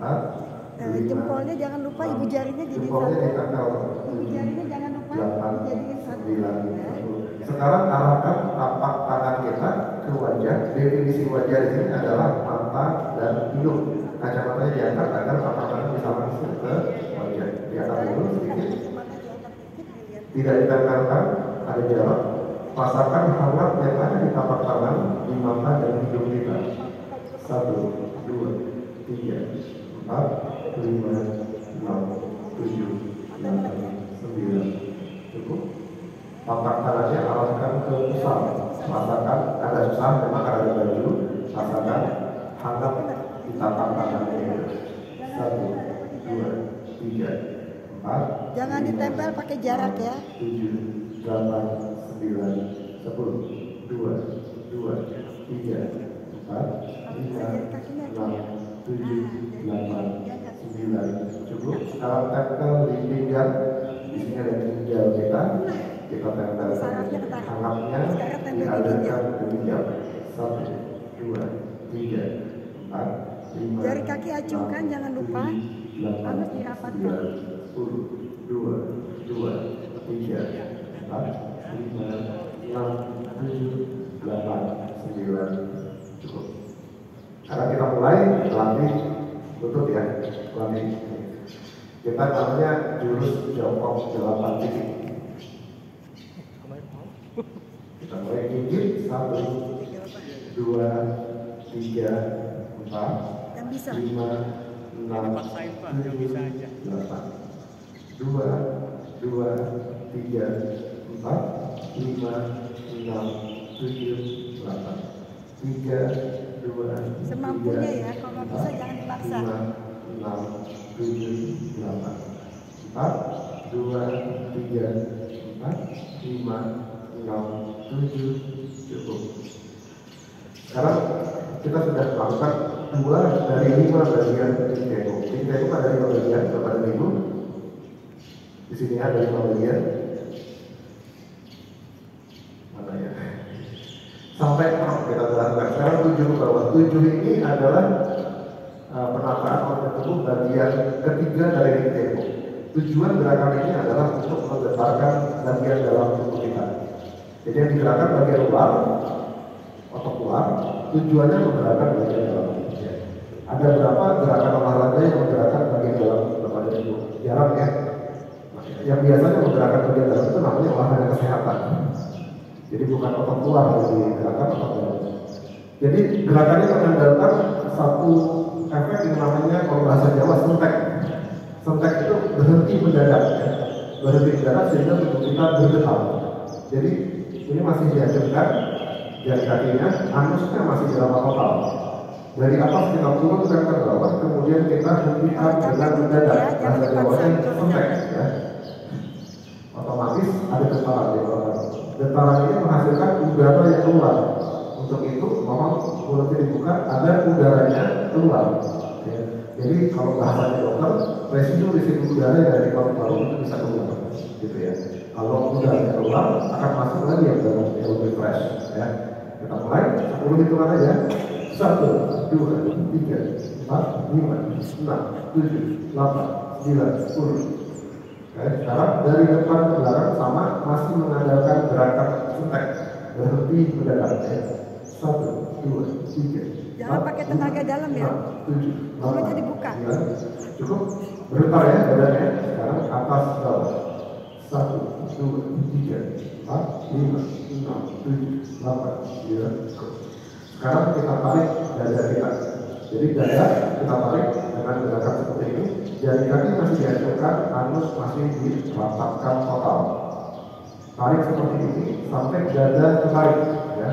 4, 5, jempolnya jangan lupa, ibu jarinya jadi jempolnya satu. ditempel. Ibu jarinya jangan lupa 8, dijadiin satu. 9, 10. Sekarang arahkan tapak tangan kita ke wajah. Definisi wajah di sini adalah mata dan hidung. Kacamatanya diangkat agar tapak tangan bisa langsung ke wajah. Diangkat dulu sedikit. Tidak ditempelkan, ada jarak. Pasangkan hangat yang ada di tapak tangan di mata dan hidung kita. 1, 2, 3, 4, 5, 6, 7, 8, 9. Cukup. Tapak tangannya arahkan ke pusat. Rasakan, agak susah memang karena ada baju. Rasakan hangat di tapak tangannya. 1, 2, 3, 4. Jangan ditempel pakai jarak ya. 7, 8, 9, 10, 2, 2, 3, 4, 5, 6, 7, 8, 9. Cukup. Sekarang tempel di pinggang. Di sini ada ginjal kita. Kita tempel hangatnya dihadirkan ke ginjal. 1, 2, 3, 4, 5. Jari kaki acungkan, jangan lupa. 8, Harus dirapatkan. 10, 2, 2, 3, 4, 5, 6, 7, 8, 9. Cukup. Sekarang kita mulai latih lutut ya. Latih. Kita namanya jurus jongkok 8 titik. Kita mulai gigit 1, 2, 3, 4, Yang bisa. 5, 6, 7, 8. 2, 2, 3, 4, 5, 6, 7, 8. 3, 2, Semampunya ya, kalau bisa jangan dipaksa. 5, 6, 7, 8. 4, 2, 3, 4, 5, 6, 7. Cukup. Sekarang kita sudah melakukan 2 dari 5 bagian tingkeko. Tingkeko ada 5 bagian kepada ibu. Di sini ada 5 bagian. Mana ya? Sampai kita lakukan. Sekarang 7 ke bawah. 7 ini adalah penataan organ tubuh bagian ketiga dari tingkeko. Tujuan gerakan ini adalah untuk menggetarkan bagian dalam tubuh kita. Jadi yang digerakkan bagian luar, otot luar. Tujuannya menggerakkan bagian dalam. Ada berapa gerakan olahraga yang menggerakkan bagian dalam badan tubuh? Jarang ya. Yang biasanya menggerakkan bagian dalam itu namanya olahraga kesehatan. Jadi bukan otot luar yang digerakkan, otot dalam. Jadi gerakannya mengandalkan satu efek yang namanya kalau bahasa Jawa sentek. Sentek itu berhenti mendadak, ya. Berhenti mendadak sehingga tubuh kita bergetar. Jadi ini masih diajukan jari kakinya, anusnya masih di dalam total. Dari atas kita turunkan ke bawah, kemudian kita hentikan dengan mendadak. Bahasa Jawanya sentek, ya. Otomatis ada getaran di bawah. Getaran ini menghasilkan udara yang keluar. Untuk itu, mohon mulutnya dibuka agar udaranya keluar. Ya. Jadi kalau bahasa dokter, residu udara yang dari paru-paru itu bisa keluar, gitu ya. Kalau udaranya keluar, akan masuk lagi yang lebih fresh. Ya. Kita mulai 10 hitungan aja. 1, 2, 3, 4, 5, 6, 7, 8, 9, 10. Oke, sekarang dari depan ke belakang sama, masih mengandalkan gerakan sentek, berhenti mendadak. 1, 2, 3. Jangan pakai tenaga dalam ya. 7, 8, mulutnya dibuka. 9. Cukup bergetar ya badannya. Sekarang atas bawah. 1, 2, 3, 4, 5, 6, 7, 8, 9. Sekarang kita tarik dada kita. Jadi dada kita tarik dengan gerakan seperti ini. Jari kaki masih diacungkan, anus masih dirapatkan total. Tarik seperti ini sampai dada tertarik. Ya.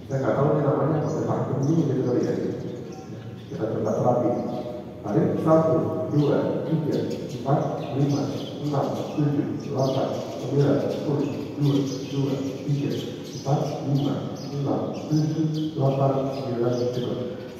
Saya nggak tahu ini namanya tarik tinggi gitu kali ya. Kita coba terapi. Tarik 1, 2, 3, 4, 5, 6, 7, 8, 9, 10, 2, 2, 3, 4, 5, 6, 7, 8, 9, 10.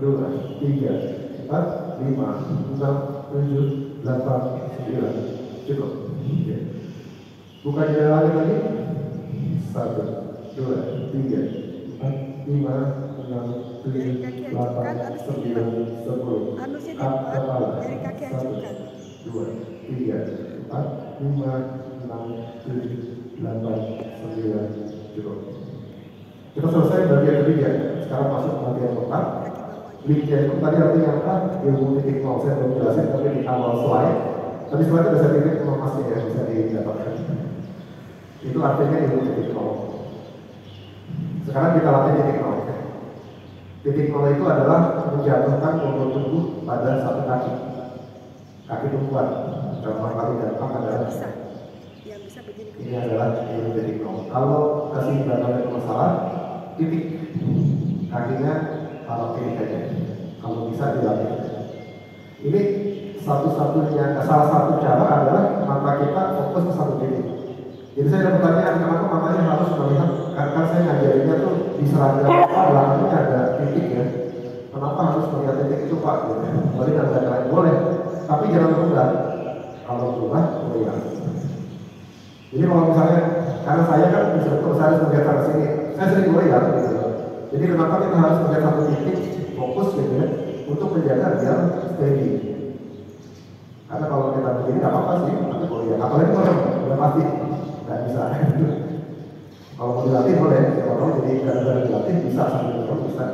2, 3, 4, 5, 6, 7, 8, 9. Cukup. Oke. Buka jendela lagi. 1, 2, 3, 4, 5, 6, 7, 8, 9, 10. Angkat kepala. 1, 2, 3, 4, 5, 6, 7, 8, 9. Cukup. Kita selesai bagian ketiga. Sekarang masuk ke bagian keempat. Linknya itu tadi artinya apa? Ilmu titik nol. Saya belum jelasin tapi di awal slide. Tapi slide ada titik nol masih ya bisa didapatkan. Itu artinya ilmu titik nol. Sekarang kita latih titik nol. Titik nol itu adalah menjatuhkan bobot tubuh pada satu kaki. Kaki tumpuan. Contoh kali gampang adalah ini adalah ilmu titik nol. Kalau kasih gambaran masalah, titik kakinya taruh kiri saja. Kalau bisa dilatih. Ini satu-satunya, salah satu cara adalah mata kita fokus ke satu titik. Jadi saya ada pertanyaan, kenapa matanya harus melihat? Karena saya ngajarinnya tuh di seragam belakangnya ada titik ya. Kenapa harus melihat titik itu Pak? Boleh dan lain boleh. Tapi jangan berubah. Kalau berubah, boleh. Jadi kalau misalnya, karena saya kan instruktur, saya harus melihat ke sini. Saya sering goyang gitu. Jadi kenapa kita harus melihat satu titik, fokus gitu ya, untuk menjaga biar steady. Karena kalau kita begini nggak apa-apa sih, tapi goyang. Apalagi kalau udah pasti nggak bisa. Kalau mau dilatih boleh, kalau jadi gara-gara dilatih bisa sambil dorong bisa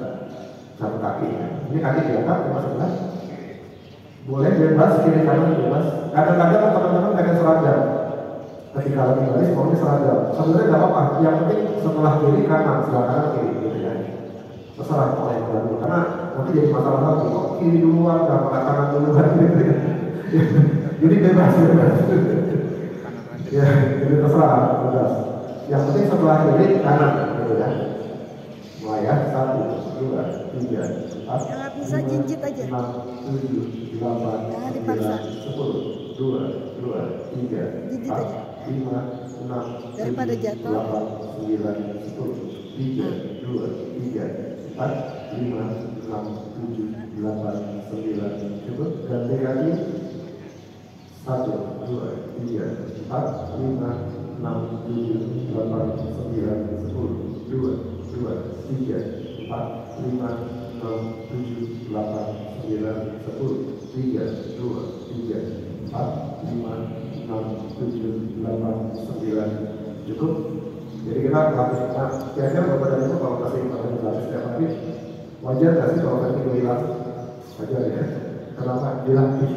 satu kaki. Ini kaki di atas, cuma sebelah. Boleh bebas, kiri kanan bebas. Kadang-kadang teman-teman pengen seragam. Ketika lagi baris maunya seragam. Sebenarnya nggak apa-apa. Yang penting setelah kiri kanan, setelah kanan kiri gitu ya. Terserah mau yang dulu. Karena nanti jadi masalah lagi. Kok kiri duluan, nggak kanan duluan gitu ya. Jadi bebas. Ya, jadi terserah bebas. Yang penting sebelah kiri kanan, gitu ya. Mulai ya, 1, 2, 3, 4, Jangan bisa jinjit aja. 6, 7, 8, Jangan dipaksa. 10, 2, 3, Jinjit 4, aja. 5, 6, Daripada 7, jatuh. 8, 9, 10, 3, 2, 3, 4, 5, 6, 7, 8, 9, cukup. Ganti kaki. 1, 2, 3, 4, 5, 6, 7, 8, 9, 10, 2, 2, 3, 4, 5, 6, 7, 8, 9, 10, 3, 2, 3, 4, 5, 6, 7, 8, 9, cukup. Jadi kita latih. Nah, kira-kira beberapa itu kalau kasih informasi latih setiap hari, wajar nggak sih kalau kaki hilang? Wajar ya. Kenapa? Dilatih.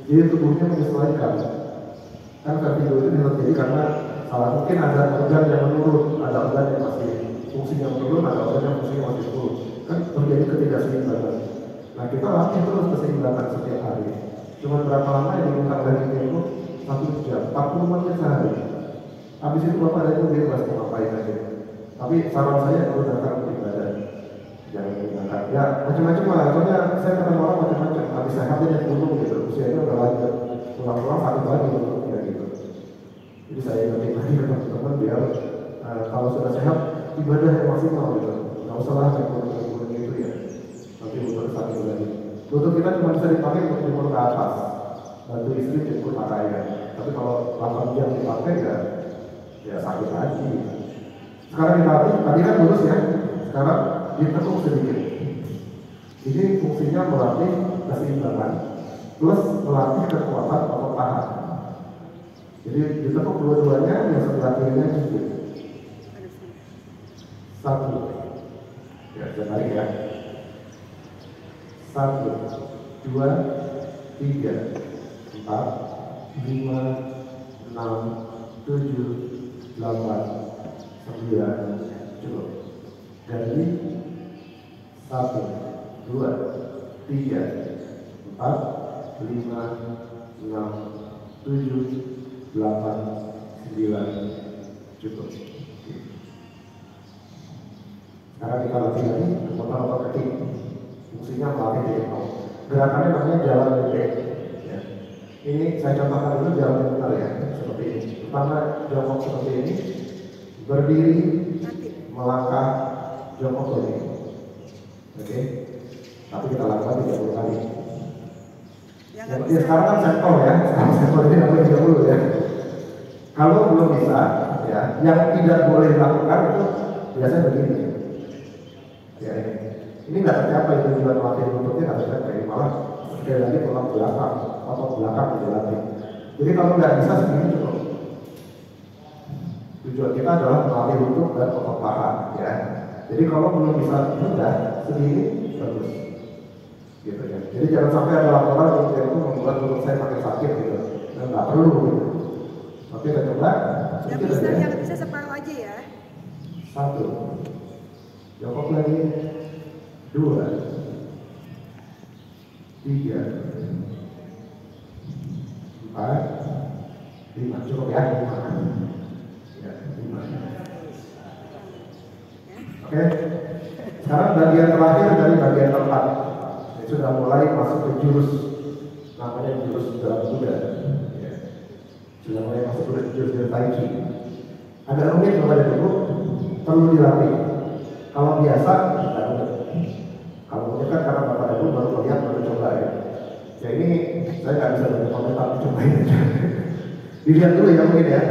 Jadi tubuhnya menyesuaikan. Kan vertigo itu terjadi karena salah mungkin ada organ yang menurun, ada organ yang masih fungsinya menurun, ada organ yang fungsinya masih full. Kan terjadi ketidakseimbangan. Nah, kita latih terus keseimbangan setiap hari. Cuma berapa lama yang diminta dari itu? 1 jam, 40 menit sehari. Habis itu Bapak ada itu bebas mau ngapain aja. Tapi saran saya kalau datang untuk ibadah, jangan menggunakan ya macam-macam lah. Soalnya saya ketemu orang macam-macam. Habis sehat dia gunung gitu, usianya udah lanjut, pulang-pulang sakit lagi ya gitu. Jadi saya ingetin lagi ke teman-teman biar kalau sudah sehat ibadah yang maksimal gitu. Nggak usah lah kayak gunung-gunung gitu ya. Nanti lutut sakit lagi. Lutut kita cuma bisa dipakai untuk jemput ke atas, bantu istri jemput pakaian. Tapi kalau 8 jam dipakai ya sakit lagi. Sekarang dilatih, tadi kan lurus ya. Sekarang ditekuk sedikit. Ini fungsinya melatih keseimbangan plus melatih kekuatan otot paha. Jadi ditekuk dua-duanya, yang sebelah kirinya jepit. 1, ya saya tarik ya. 1, 2, 3, 4, 5, 6, 7, 8, 9, cukup. Jadi 1, 2, 3, 4, 5, 6, 7, 8, 9, cukup. Sekarang kita latih lagi otot kaki. Fungsinya melatih jempol. Gerakannya namanya jalan bebek. Ya. Ini saya contohkan dulu jalan yang benar ya, seperti ini. Pertama jongkok seperti ini, berdiri, melangkah, jongkok lagi. Oke. Tapi kita lakukan 30 kali. Ya, sekarang kan sampel ya, sekarang sampel ini namanya 30 ya. Kalau belum bisa, ya, yang tidak boleh dilakukan itu biasanya begini. Ya, ini nggak tercapai tujuan melatih lututnya nggak tercapai, malah sekali lagi tulang belakang, otot belakang dilatih. Jadi kalau nggak bisa segini cukup. Tujuan kita adalah melatih lutut dan otot paha, ya. Jadi kalau belum bisa mudah segini bagus, gitu ya. Jadi jangan sampai ada laporan yang itu membuat lutut saya makin sakit gitu, dan nggak perlu. Gitu. Oke, kita coba. Yang bisa separuh aja ya. 1, jongkok lagi. 2, 3, 4, 5, cukup ya. 5. Oke. Sekarang bagian terakhir dari bagian keempat. Ini sudah mulai masuk ke jurus, namanya jurus dalam Buddha. Ya. Sudah mulai masuk ke jurus Tai Chi. Agak rumit kepada dulu, perlu dilatih. Kalau biasa, tidak rumit. Kalau rumit kan karena Bapak dulu baru melihat, baru coba ya. Ya ini saya nggak bisa banyak komentar, cobain aja. Dilihat dulu ya mungkin ya.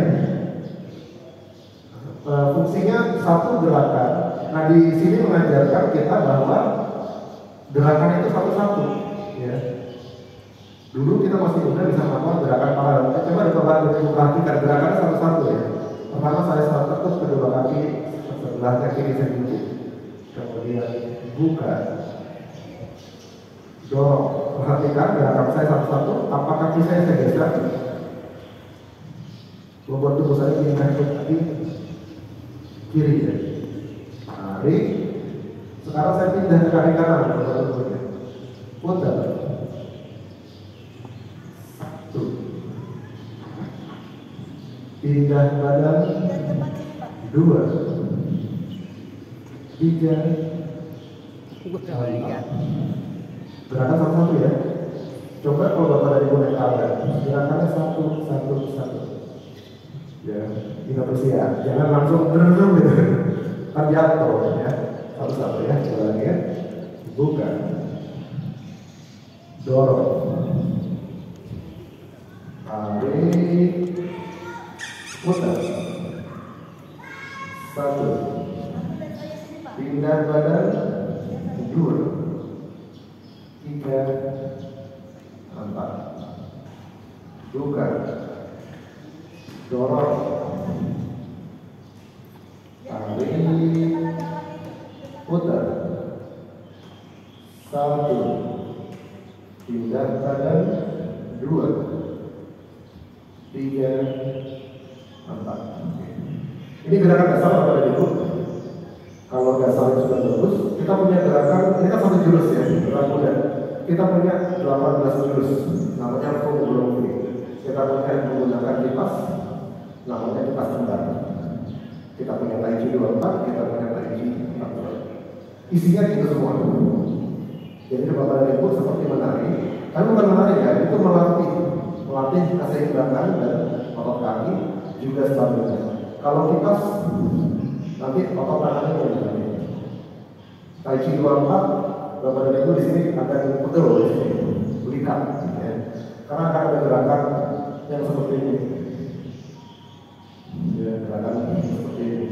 Fungsinya satu gerakan. Nah di sini mengajarkan kita bahwa gerakan itu satu-satu. Ya. Dulu kita masih muda bisa melakukan gerakan paralel. Coba diperhatikan gerakan satu-satu ya. Pertama saya terus kedua kaki sebelah kiri saya duduk. Kemudian buka, dorong. Perhatikan gerakan saya satu-satu. Apakah kaki saya geser? Membuat tubuh saya pindah ke kaki kiri ya. Tarik. Sekarang saya pindah ke kaki kanan. Putar. 1. Pindah badan. 2, 3, gerakan satu-satu ya. Coba kalau Bapak dari naik tangga, gerakannya satu. Ya, kita bersiap. Jangan langsung gerung gitu. Kan jatuh ya. Satu-satu ya. Coba lagi ya. Buka. Dorong. Tarik. Putar. 1. Pindah badan. 2, 3, 4. Buka. Dorong. Tarik. Putar. 1. Pindah badan. 2, 3, 4. Ini gerakan dasar pada Ibu. Kalau dasarnya sudah bagus, kita punya gerakan, ini kan satu jurus ya, gerakan muda. Kita punya 18 jurus, namanya full belum free. Kita punya menggunakan kipas, namanya kipas tendang. Kita punya tai chi 24, kita punya tai chi 40. Isinya itu semua. Jadi Bapak dan Ibu seperti menari, tapi bukan menari ya, itu melatih keseimbangan dan otot kaki juga stabilitas. Kalau kipas nanti otot tangannya menjadi tai chi 24, Bapak dan Ibu di sini akan pegel di sini, belikat, ya. Karena akan ada gerakan yang seperti ini, ya, gerakan seperti ini.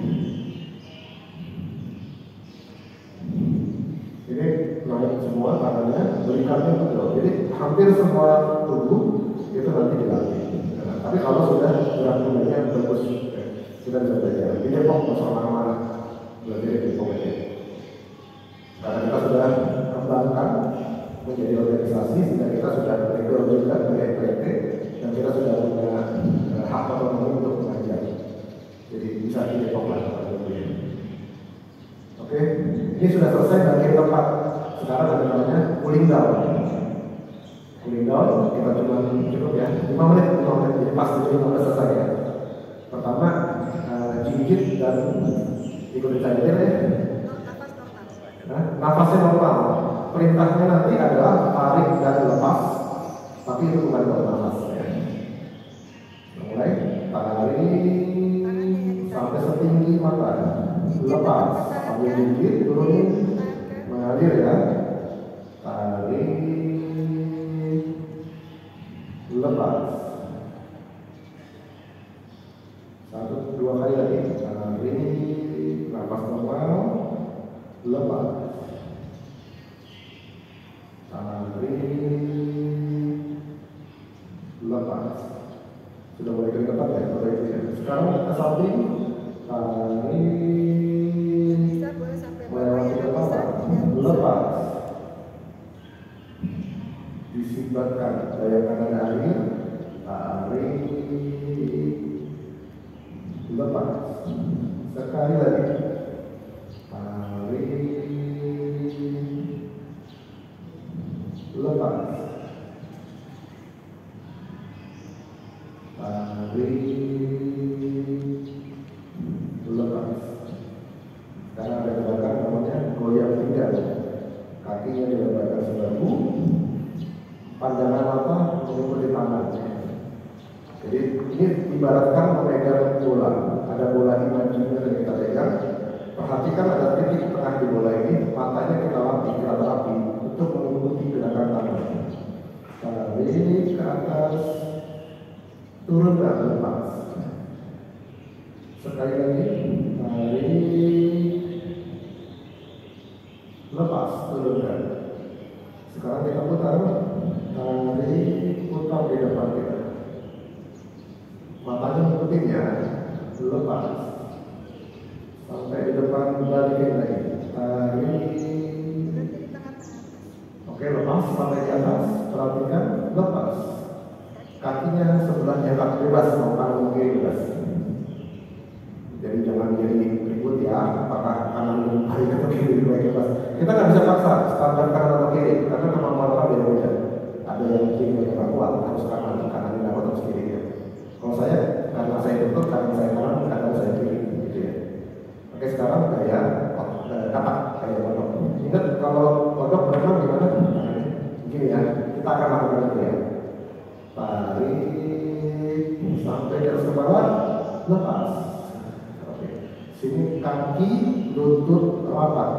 Ini naik semua tangannya, belikatnya pegel. Jadi hampir semua tubuh itu nanti dilatih. Nah, tapi kalau sudah gerak tubuhnya bagus, kita bisa belajar. Di Depok bersama mana? Belajar di Depok aja. Karena kita sudah kembangkan menjadi organisasi, sehingga kita sudah legal juga dari PT, dan kita sudah punya hak otonomi untuk mengajar. Jadi bisa di Depok lah. Oke, ini sudah selesai bagian tempat. Sekarang ada namanya cooling down. Cooling down kita cukup ya, 5 menit, jadi pas itu 15 selesai ya. Pertama, gigit dan ikutin saja ya. Nah, nafasnya normal. Perintahnya nanti adalah tarik dan lepas, tapi itu bukan buat nafas ya. Mulai tarik sampai setinggi mata, lepas, ambil gigit, turunin, mengalir ya. Tarik, lepas. 1, 2 kali lagi. Tarik, nafas normal, lepas. Tarik, lepas. Sudah mulai keringetan ya, sekarang ke samping. Tarik, melewati kepala, lepas. Disimbankan, bayangkan ada air. Tarik, lepas. Sekali lagi. Tarik, lepas. Tarik, lepas. Sekarang ada gerakan namanya goyang pinggang. Kakinya dilebarkan sebahu, pandangan mata mengikuti tangan. Jadi ini ibaratkan memegang bola. Ada bola imajiner yang kita pegang. Perhatikan ada titik tengah di bola ini. Matanya kita latih, untuk mengikuti gerakan tangan. Tarik ke atas, turun dan lepas. Sekali lagi, tarik, lepas, turunkan. Sekarang kita putar, tarik, putar di depan kita. Matanya ngikutin ya, lepas. Sampai di depan, balikin lagi. Tarik. Oke, lepas sampai di atas. Perhatikan, lepas. Kakinya sebelahnya bebas, mau kanan kiri bebas. Jadi jangan jadi ribut ya, apakah kanan baik atau kiri baik bebas. Kita nggak bisa paksa standar kanan atau kiri, karena kemampuan orang beda-beda. Ada yang kiri yang nggak kuat, harus kanan yang dapat harus kiri ya. Kalau saya, karena saya dokter, kanan saya kanan, kanan saya kiri, gitu ya. sekarang gaya katak kayak kodok. Ingat kalau kodok berenang gimana? Gini ya, kita akan lakukan itu ya. Tarik sampai ke atas kepala, lepas. Oke. Sini kaki, lutut rapat.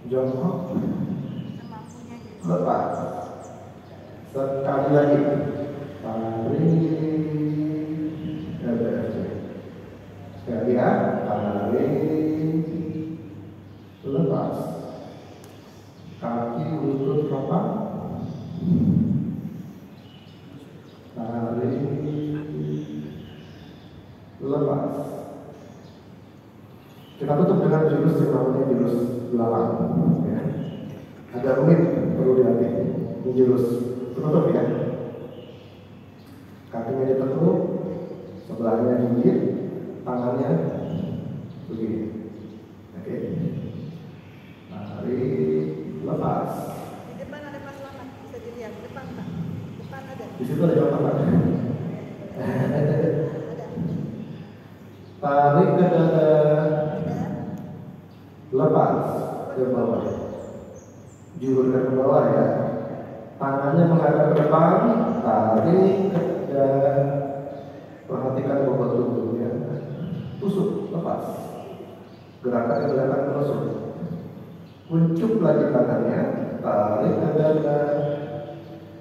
Jongkok, lepas. Sekali lagi. Tarik. Sekali ya, tarik. Lepas. Kaki, lutut rapat. Tarik, lepas. Kita tutup dengan jurus yang namanya jurus belakang. Ya. Agak rumit, perlu dilatih. Ini jurus tutup ya. Kakinya ditekuk, sebelahnya gigit, tangannya begini. Oke. Tarik, lepas. Di depan ada Pak Selamat, bisa dilihat. Depan Pak. Depan ada. Di situ ada contoh Pak. Ada. Tarik ke dada, Ada. lepas ke bawah. Julurkan ke bawah ya. Tangannya menghadap ke depan, tarik ke dada. Perhatikan bobot tubuhnya. Tusuk, lepas. Gerakan yang gerakan menusuk. Kuncup lagi tangannya, tarik ke dada,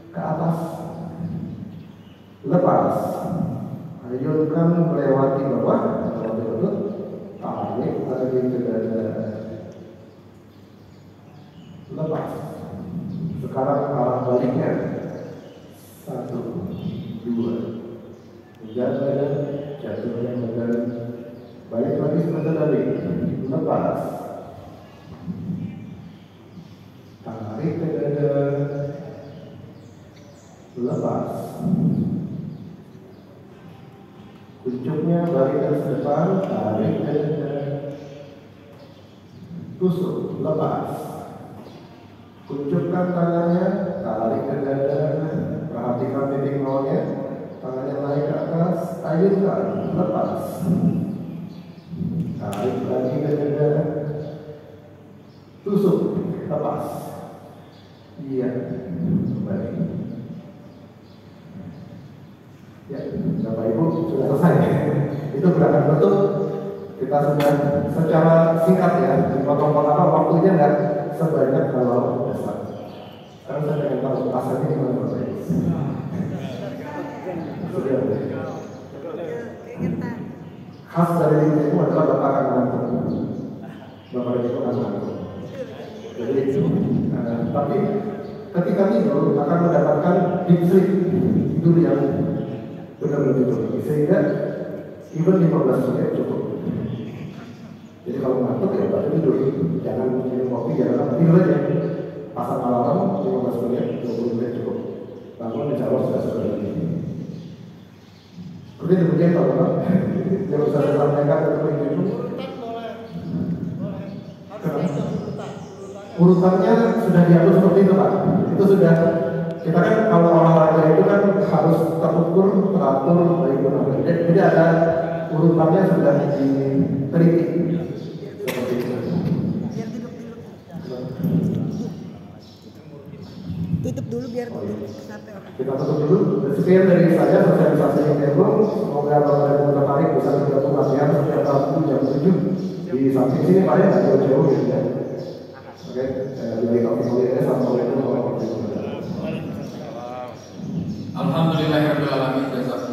ke atas, lepas. Ayunkan melewati bawah, melewati lutut, tarik lagi ke dada, lepas. Sekarang arah baliknya, 1, 2, menjaga badan, jatuhnya badan, balik lagi sebentar tadi, lepas. Tarik ke dada, lepas. Kuncupnya balikkan ke depan, tarik ke dada, tusuk, lepas. Kuncupkan tangannya, tarik ke dada, perhatikan titik nolnya, tangannya naik ke atas, ayunkan, lepas. Tarik lagi ke dada, tusuk, lepas. Iya, kembali. Ya, Bapak Ibu sudah selesai. Itu gerakan lutut kita sudah secara singkat ya, dipotong-potong waktunya nggak sebanyak kalau dasar. Sekarang saya pengen tahu asalnya di mana Bapak Ibu. Sudah. Keingetan. Khas dari diri itu adalah Bapak akan ngantuk. Bapak itu akan ngantuk. Jadi, tapi ketika tidur akan mendapatkan deep sleep, tidur yang benar-benar tidur, sehingga even 15 menit cukup. Jadi kalau ngantuk ya Bapak tidur, jangan minum kopi, jangan apa, tidur aja. Pasang alarm 15 menit, 20 menit cukup. Bangun insya Allah sudah lagi. Seperti demikian Pak Bapak, yang bisa saya sampaikan untuk itu. Urutannya sudah diatur seperti itu Pak. Itu sudah, kita kan kalau olahraga itu kan harus terukur, teratur, bagaimana. Jadi ada urutannya sudah diteliti seperti itu. Biar duduk dulu. Tutup dulu biar duduk sampai orang. Kita tutup dulu. Sekian dari saya sosialisasi yang terus. Semoga Bapak Ibu tertarik bisa bergabung latihan setiap Sabtu jam 7 di samping sini Pak ya, jauh-jauh gitu ya. Oke, dari Topik Mulia, assalamualaikum warahmatullahi wabarakatuh. Alhamdulillahirrahmanirrahim.